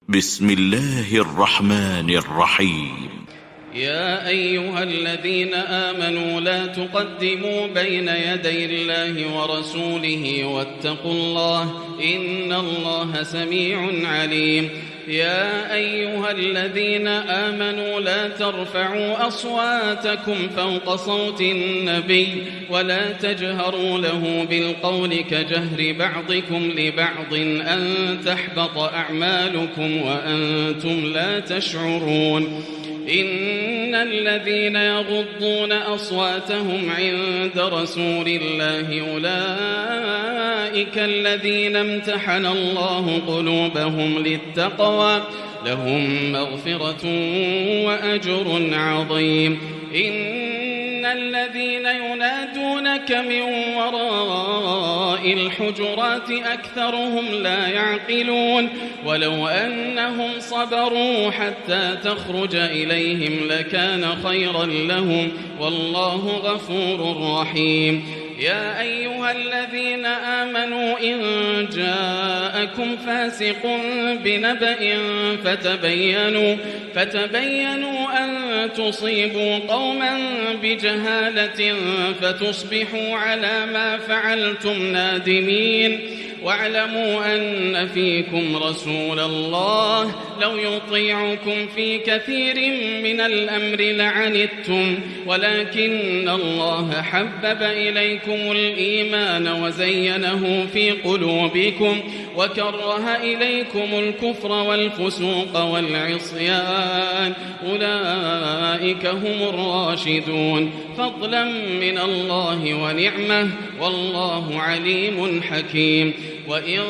بسم الله الرحمن الرحيم. يا أيها الذين آمنوا لا تقدموا بين يدي الله ورسوله واتقوا الله إن الله سميع عليم. يا أيها الذين آمنوا لا ترفعوا أصواتكم فوق صوت النبي ولا تجهروا له بالقول كجهر بعضكم لبعض أن تحبط أعمالكم وأنتم لا تشعرون. إن الذين يغضون أصواتهم عند رسول الله أولئك الذين امتحن الله قلوبهم للتقوى لهم مغفرة وأجر عظيم. إن الذين ينادونك من وراء الحجرات أكثرهم لا يعقلون ولو أنهم صبروا حتى تخرج إليهم لكان خيرا لهم والله غفور رحيم. يا أيها الذين آمنوا إن جاءكم فاسق بنبأ فتبينوا أن تصيبوا قوما بجهالة فتصبحوا على ما فعلتم نادمين. واعلموا أن فيكم رسول الله لو يطيعكم في كثير من الأمر لعنتم ولكن الله حبب إليكم الإيمان وزينه في قلوبكم وكره إليكم الكفر والفسوق والعصيان أولئك هم الراشدون فضلا من الله ونعمة والله عليم حكيم. وإن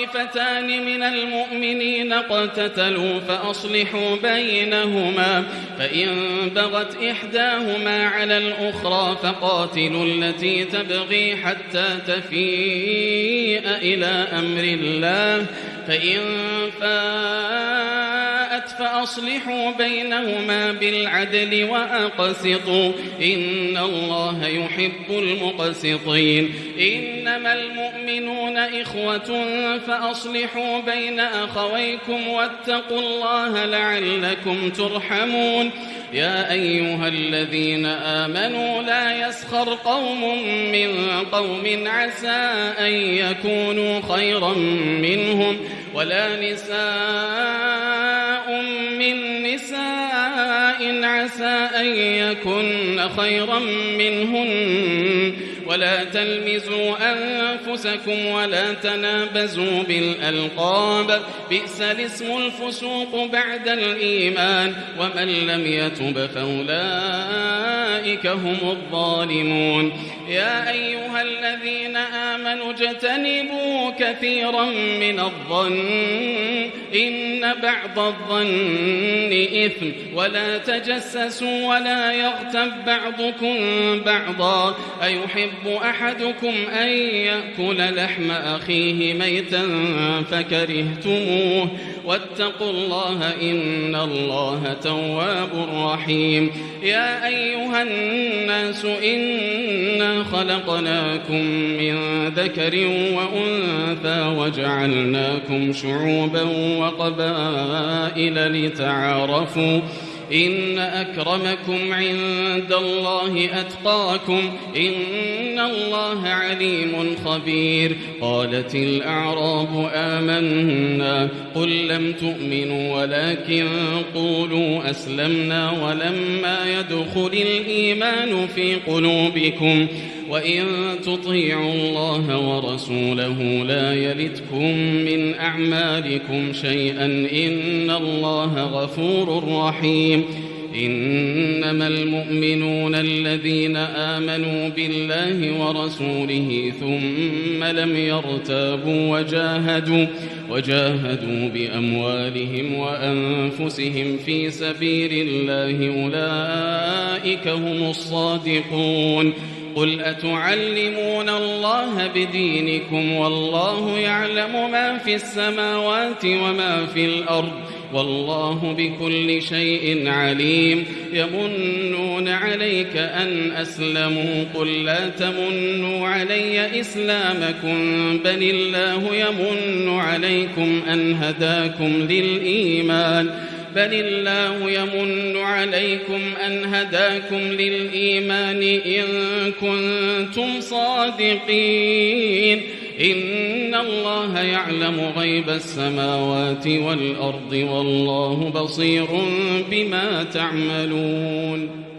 طائفتان من المؤمنين اقتتلوا فأصلحوا بينهما فإن بغت إحداهما على الأخرى فقاتلوا التي تبغي حتى تفيء إلى أمر الله فإن فاءت فأصلحوا بينهما بالعدل وأقسطوا إن الله يحب المقسطين. إنما المؤمنون إخوة فأصلحوا بين أخويكم واتقوا الله لعلكم ترحمون. يا أيها الذين آمنوا لا يسخر قوم من قوم عسى أن يكونوا خيرا منهم ولا نساء من نساء عسى أن يكن خيرا منهن ولا تلمزوا أنفسكم ولا تنابزوا بالألقاب بئس الاسم الفسوق بعد الإيمان ومن لم يتب فأولئك هم الظالمون. يا أيها الذين آمنوا اجتنبوا كثيرا من الظن إن بعض الظن إثم ولا تجسسوا ولا يغتب بعضكم بعضا أيحب أحدكم أن يأكل لحم أخيه ميتا فكرهتموه واتقوا الله إن الله تواب رحيم. يا أيها الناس إنا خلقناكم من ذكر وأنثى وجعلناكم شعوبا وقبائل لتعارفوا إن أكرمكم عند الله أتقاكم إن الله عليم خبير. قالت الأعراب آمنا قل لم تؤمنوا ولكن قولوا أسلمنا ولما يدخل الإيمان في قلوبكم وإن تطيعوا الله ورسوله لا يلتكم من أعمالكم شيئا إن الله غفور رحيم. إنما المؤمنون الذين آمنوا بالله ورسوله ثم لم يرتابوا وجاهدوا بأموالهم وأنفسهم في سبيل الله أولئك هم الصادقون. قل أتعلمون الله بدينكم والله يعلم ما في السماوات وما في الأرض والله بكل شيء عليم يمنون عليك أن أسلموا قل لا تمنوا علي إسلامكم بل الله يمن عليكم أن هداكم للإيمان إن كنتم صادقين إن الله يعلم غيب السماوات والأرض والله بصير بما تعملون